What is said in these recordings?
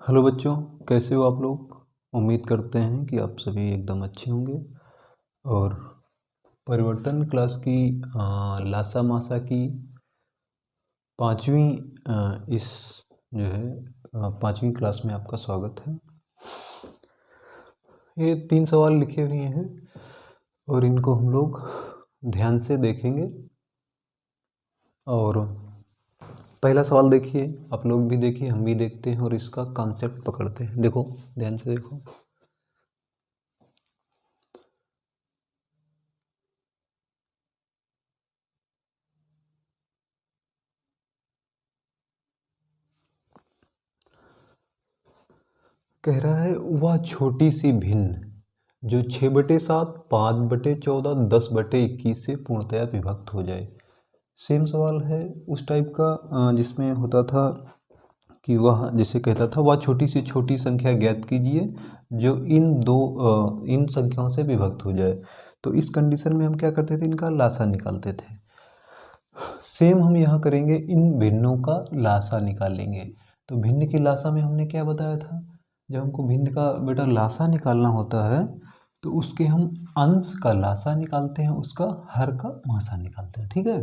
Hello बच्चों, कैसे हो आप लोग। उम्मीद करते हैं कि आप सभी एकदम अच्छे होंगे। और परिवर्तन क्लास की लासा मासा की पांचवी इस जो है पांचवी क्लास में आपका स्वागत है। ये 3 सवाल लिखे हुए हैं और इनको हम लोग ध्यान से देखेंगे। और पहला सवाल देखिए, आप लोग भी देखिए, हम भी देखते हैं और इसका कॉन्सेप्ट पकड़ते हैं। देखो, ध्यान से देखो। कह रहा है वह छोटी सी भिन्न जो 6/7, 5/14, 10/21 से पूर्णतया विभक्त हो जाए। सेम सवाल है उस टाइप का जिसमें होता था कि वह जैसे कहता था वह छोटी से छोटी संख्या ज्ञात कीजिए जो इन संख्याओं से विभक्त हो जाए। तो इस कंडीशन में हम क्या करते थे, इनका लासा निकालते थे। सेम हम यहाँ करेंगे, इन भिन्नों का लासा निकालेंगे। तो भिन्न की लासा में हमने क्या बताया था, जब हमको भिन्न का बेटा लासा निकालना होता है तो उसके हम अंश का लासा निकालते हैं, उसका हर का मासा निकालते हैं। ठीक है,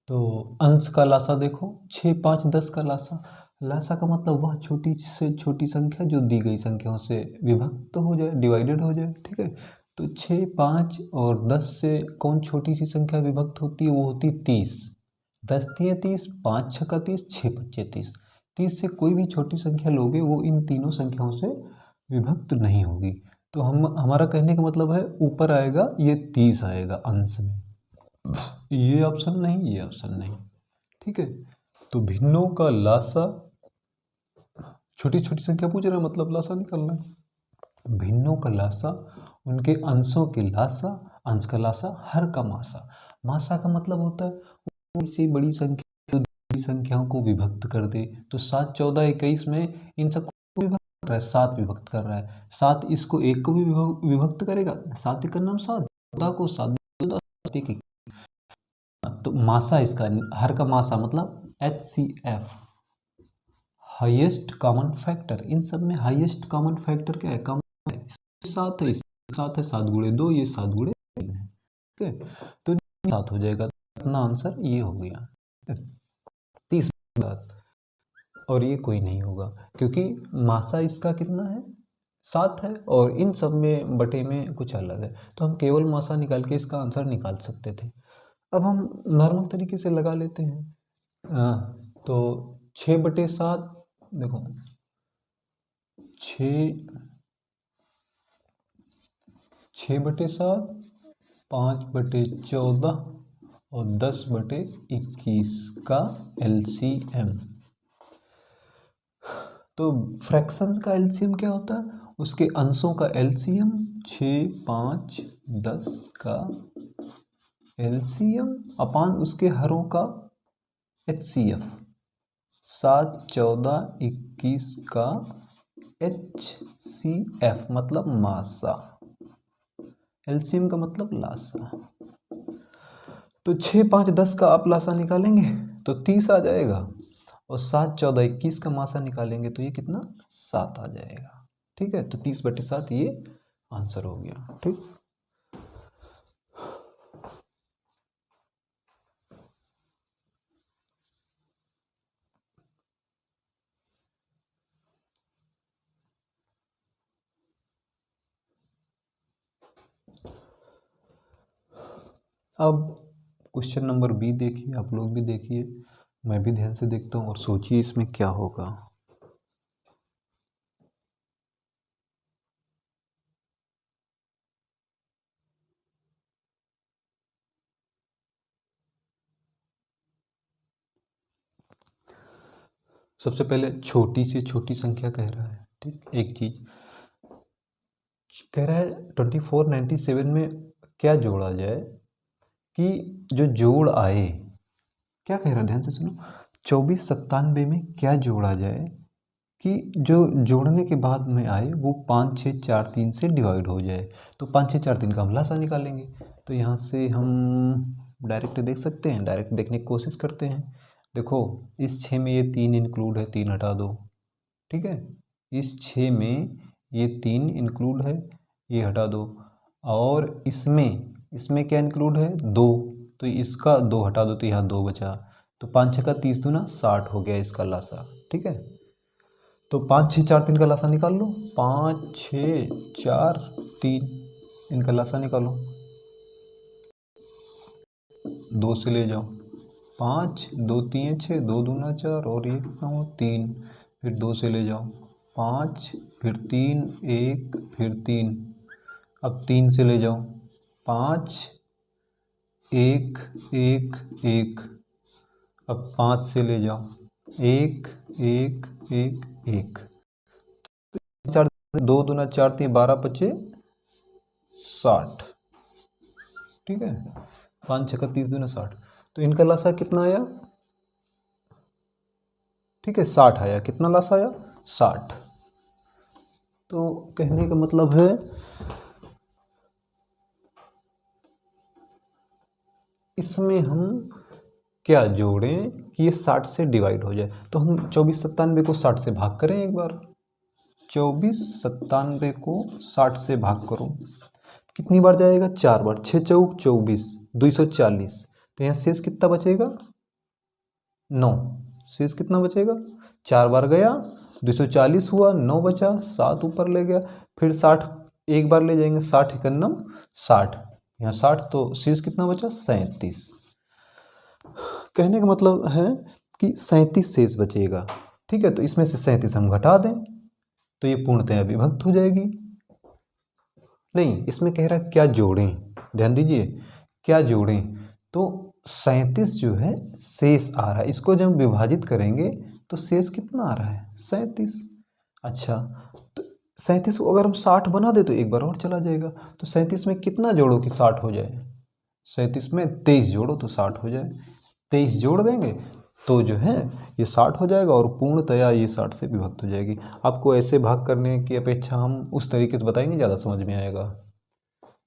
तो अंश का लासा देखो, 6, 5, 10 का लासा। लासा का मतलब वह छोटी से छोटी संख्या जो दी गई संख्याओं से विभक्त हो जाए, डिवाइडेड हो जाए। ठीक है, तो 6, 5 और 10 से कौन छोटी सी संख्या विभक्त होती है, वो होती 30। 10 तिया 30, 5 छक्का 30, 6 पच्चे 30। 30 से कोई भी छोटी संख्या लोगे वो इन तीनों संख्याओं से विभक्त नहीं होगी। तो हमारा कहने का मतलब है ऊपर आएगा ये 30 आएगा अंश में, ये ऑप्शन नहीं, ये ऑप्शन नहीं। ठीक है, तो भिन्नों का लासा, छोटी छोटी संख्या पूछ रहे हैं मतलब लासा निकालना है। भिन्नों का लासा, उनके अंशों के लासा, अंश का लासा, हर का मासा। मासा का मतलब होता है किसी बड़ी संख्या जो बड़ी संख्याओं को विभक्त कर दे। तो 7, 14, 21 में इन सबको विभक्त कर रहा है, 7 विभक्त कर रहा है। 7 इसको 1 को भी विभक्त करेगा, 7 का नाम 7, 14 को 7, 1 तो मासा इसका, हर का मासा मतलब HCF, हाईएस्ट कॉमन फैक्टर। इन सब में हाईएस्ट कॉमन फैक्टर क्या है, कॉमन है। 7 है, 7 है, 7 गुणे 2, ये 7 गुणे 3 है। ठीक है, तो 7 हो जाएगा। अपना आंसर ये हो गया 30 बात। और ये कोई नहीं होगा क्योंकि मासा इसका कितना है, 7 है, और इन सब में बटे में कुछ अलग है। तो हम केवल मासा निकाल के इसका आंसर निकाल सकते थे। अब हम नॉर्मल तरीके से लगा लेते हैं। तो 6/7 देखो, 6/7, 5/14 और 10/21 का LCM। तो फ्रैक्शंस का LCM क्या होता है, उसके अंशों का LCM। 6, 5, 10 का LCM अपान उसके हरों का HCF। 7, 14, 21 का HCF मतलब मासा। LCM का मतलब लासा। तो 6, 5, 10 का आप लासा निकालेंगे तो 30 आ जाएगा, और 7, 14, 21 का मासा निकालेंगे तो ये कितना, 7 आ जाएगा। ठीक है, तो 30/7 ये आंसर हो गया। ठीक, अब क्वेश्चन नंबर B देखिए, आप लोग भी देखिए, मैं भी ध्यान से देखता हूँ और सोचिए इसमें क्या होगा। सबसे पहले छोटी से छोटी संख्या कह रहा है। ठीक, एक चीज कह रहा है 2497 में क्या जोड़ा जाए कि जो जोड़ आए, क्या कह रहा है ध्यान से सुनो। 2497 में क्या जोड़ा जाए कि जो जोड़ने के बाद में आए वो 5, 6, 4, 3 से डिवाइड हो जाए। तो 5, 6, 4, 3 का हम लासा निकालेंगे। तो यहाँ से हम डायरेक्ट देख सकते हैं, डायरेक्ट देखने की कोशिश करते हैं। देखो, इस 6 में ये 3 इंक्लूड है, 3 हटा दो, ठीक है, इस 6 में ये 3 इंक्लूड है, ये हटा दो, और इसमें क्या इंक्लूड है 2, तो इसका 2 हटा दो तो यहाँ 2 बचा, तो 5 6 का 30 दूना 60 हो गया इसका लासा। ठीक है, तो 5 6 4 3 का लासा निकाल लो, 5 6 4 3, इनका लासा निकालो, 2 से ले जाओ, 5 2 3 6, 2 दूना 4, और ये कितना हुआ 3, फिर 2 से ले जाओ, 5 फिर 3 1 फिर 3, अब 3 से ले जाओ, 5 1 1 1, अब 5 से ले जाओ, 1 1 1 1, 4 2 दूना 4 3 12 पचे 60। ठीक है, 5 6 का 30 दूना 60, तो इनका लासा कितना आया? ठीक है, 60 आया। कितना लासा आया? 60। तो कहने का मतलब है इसमें हम क्या जोड़ें कि ये 60 से डिवाइड हो जाए, तो हम 24 97 को 60 से भाग करें एक बार। 24 97 को 60 से भाग करो, कितनी बार जाएगा? 4 बार, 6 चौक 24, 240, तो यहाँ शेष कितना बचेगा? 9। शेष कितना बचेगा? 4 बार गया, 240 हुआ, 9 बचा, 7 ऊपर ले गया, फिर 60 एक बार ले जाएंगे, 60 एकन्नम 60, यहाँ 60, तो शेष कितना बचा? 37। कहने का मतलब है कि 37 शेष बचेगा। ठीक है, तो इसमें से 37 हम घटा दें तो ये पूर्णतया विभक्त हो जाएगी। नहीं, इसमें कह रहा है क्या जोड़ें, ध्यान दीजिए, क्या जोड़ें, तो 37 जो है शेष आ रहा है, इसको जब विभाजित करेंगे तो शेष कितना आ रहा है? 37। अच्छा, तो 37 को अगर हम 60 बना दे तो एक बार और चला जाएगा, तो 37 में कितना जोड़ो कि 60 हो जाए? 37 में 23 जोड़ो तो 60 हो जाए, 23 जोड़ देंगे तो जो है ये 60 हो जाएगा और पूर्णतया ये 60 से विभक्त हो जाएगी। आपको ऐसे भाग करने की अपेक्षा हम उस तरीके से बताएंगे, ज़्यादा समझ में आएगा।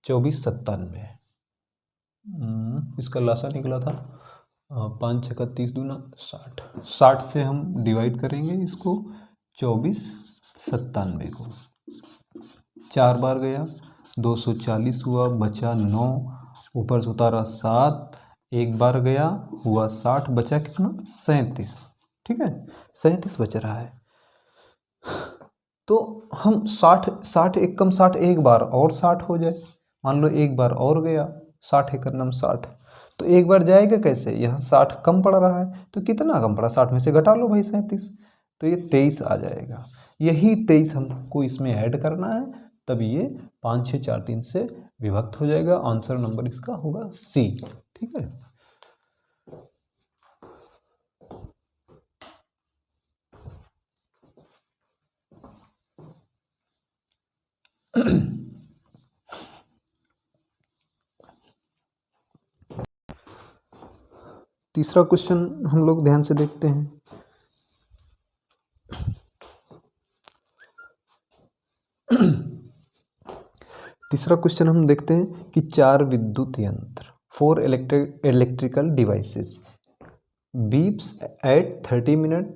24 97, इसका लासा निकला था 5 6 का 30 दूना 60, 60 से हम डिवाइड करेंगे इसको 24 97 को, 4 बार गया, 240 हुआ, बचा 9, ऊपर से उतारा 7, एक बार गया हुआ 60, बचा कितना? 37। ठीक है, 37 बच रहा है। तो हम 60 एक कम 60 एक बार और 60 हो जाए, मान लो एक बार और गया, 60 एकन्नम 60, तो एक बार जाएगा कैसे? यहाँ 60 कम पड़ रहा है, तो कितना कम पड़ा? 60 में से घटा लो भाई 37, तो ये 23 आ जाएगा। यही 23 हमको इसमें ऐड करना है, तब ये 5 6 4 3 से विभक्त हो जाएगा। आंसर नंबर इसका होगा सी। ठीक है, तीसरा क्वेश्चन हम लोग ध्यान से देखते हैं। तीसरा क्वेश्चन हम देखते हैं कि 4 विद्युत यंत्र 4 electrical devices beeps at 30 minute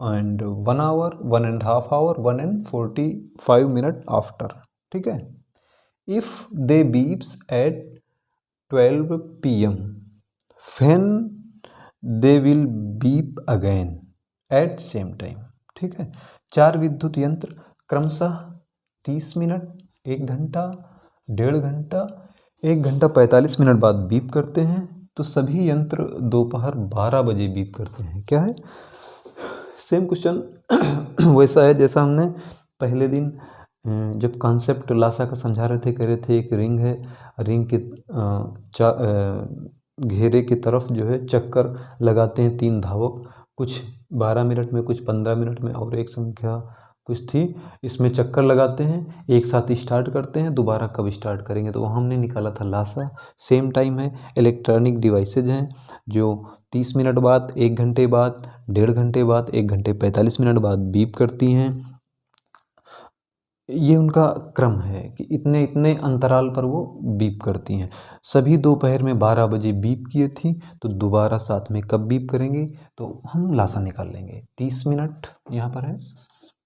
and 1 hour, 1.5 hour, 1 and 45 minute after. ठीक है, if they beeps at 12 PM when they will beep again at same time. ठीक है, 4 विद्युत यंत्र क्रमशः 30 मिनट, 1 घंटा, 1.5 घंटा, 1 घंटा 45 मिनट बाद बीप करते हैं, तो सभी यंत्र दोपहर 12 बजे बीप करते हैं। क्या है? सेम क्वेश्चन वैसा है जैसा हमने पहले दिन जब कॉन्सेप्ट लासा का समझा रहे थे, कह रहे थे एक रिंग है, रिंग के घेरे की तरफ जो है चक्कर लगाते हैं 3 धावक, कुछ 12 मिनट में, कुछ 15 मिनट में, और एक संख्या कुछ थी, इसमें चक्कर लगाते हैं, एक साथ स्टार्ट करते हैं, दोबारा कब स्टार्ट करेंगे, तो हमने निकाला था लासा। सेम टाइम है, इलेक्ट्रॉनिक डिवाइसेज हैं जो 30 मिनट बाद, 1 घंटे बाद, 1.5 घंटे बाद, 1 घंटे 45 मिनट बाद बीप करती हैं। ये उनका क्रम है कि इतने इतने अंतराल पर वो बीप करती हैं। सभी दोपहर में 12 बजे बीप किए थी, तो दोबारा साथ में कब बीप करेंगे, तो हम लासा निकाल लेंगे। 30 मिनट यहाँ पर है,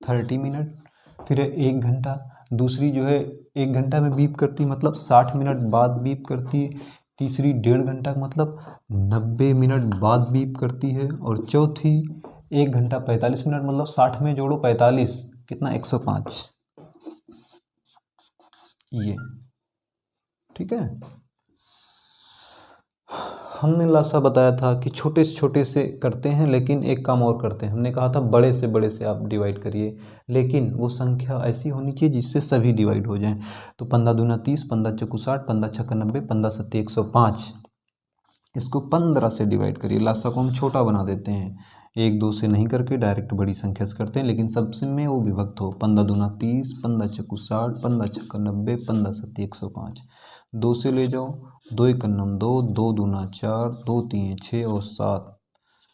30 मिनट, फिर 1 घंटा, दूसरी जो है 1 घंटा में बीप करती मतलब 60 मिनट बाद बीप करती है, तीसरी 1.5 घंटा मतलब 90 मिनट बाद बीप करती है, और चौथी 1 घंटा 45 मिनट मतलब 60 में जोड़ो 45 कितना 105, ये ठीक है। हमने लासा बताया था कि छोटे से छोटे से करते हैं, लेकिन एक काम और करते हैं, हमने कहा था बड़े से आप डिवाइड करिए, लेकिन वो संख्या ऐसी होनी चाहिए जिससे सभी डिवाइड हो जाएं। तो 15 दूना 30, 15 चौकू 60, 15 छक्का 90, 15 सत्ते 105, इसको 15 से डिवाइड करिए। लासा को हम छोटा बना देते हैं, 1 2 से नहीं करके डायरेक्ट बड़ी संख्या से करते हैं, लेकिन सबसे में वो विभक्त हो। 15 दूना 30, 15 चौकू 60, 15 छक्का 90, 15 सत्ते 105, 2 से ले जाओ, 2 एक 2, 2 दूना 4, 2 तीन 6 और 7,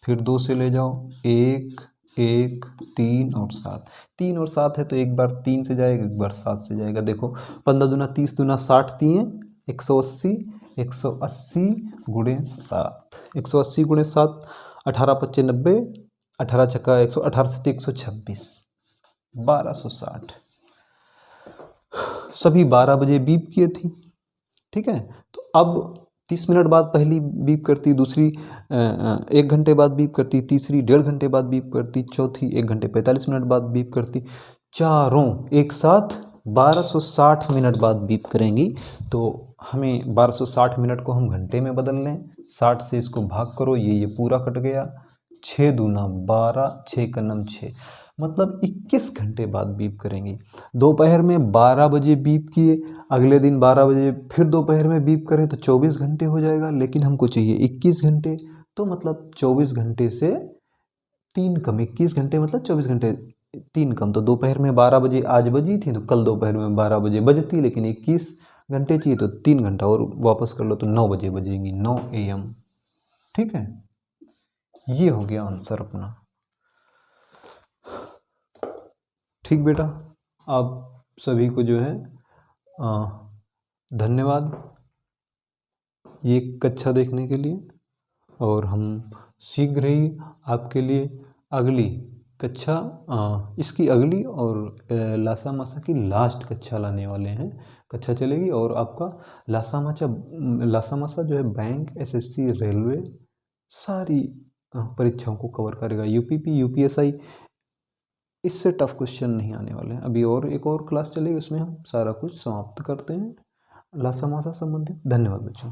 फिर 2 से ले जाओ, 1 1 3 और 7, 3 और 7 है तो एक बार 3 से जाएगा, एक बार 7 से जाएगा। देखो 15 दूना 30 दूना 60, 3 180, 180 गुणे 7, 180 गुणे 7, 18 पच्चे 90, 18 छक्का 100, 18 सत्ते 126, 1260। सभी 12 बजे बीप किए थी, ठीक है। तो अब 30 मिनट बाद पहली बीप करती, दूसरी 1 घंटे बाद बीप करती, तीसरी 1.5 घंटे बाद बीप करती, चौथी 1 घंटे 45 मिनट बाद बीप करती, चारों एक साथ 1260 मिनट बाद बीप करेंगी। तो हमें 1260 मिनट को हम घंटे में बदल लें, 60 से इसको भाग करो, ये पूरा कट गया, 6 दूना 12, 6 का 6, मतलब 21 घंटे बाद बीप करेंगी। दोपहर में 12 बजे बीप किए, अगले दिन 12 बजे फिर दोपहर में बीप करें तो 24 घंटे हो जाएगा, लेकिन हमको चाहिए 21 घंटे, तो मतलब 24 घंटे से 3 कम, 21 घंटे मतलब 24 घंटे 3 कम, तो दोपहर में 12 बजे आज बजी थी तो कल दोपहर में 12 बजे बजती, लेकिन 21 घंटे चाहिए तो 3 घंटा और वापस कर लो तो 9 बजे बजेगी, 9 AM, ठीक है। ये हो गया आंसर अपना। ठीक बेटा, आप सभी को जो है धन्यवाद ये कक्षा देखने के लिए, और हम शीघ्र ही आपके लिए अगली कक्षा, इसकी अगली और लासा मासा की लास्ट कक्षा लाने वाले हैं। कक्षा चलेगी और आपका लासा मासा जो है बैंक, SSC, रेलवे सारी परीक्षाओं को कवर करेगा। UPP, UPSI इससे टफ क्वेश्चन नहीं आने वाले हैं। अभी और एक और क्लास चलेगी, उसमें हम सारा कुछ समाप्त करते हैं लासा मासा संबंधित। धन्यवाद बच्चों।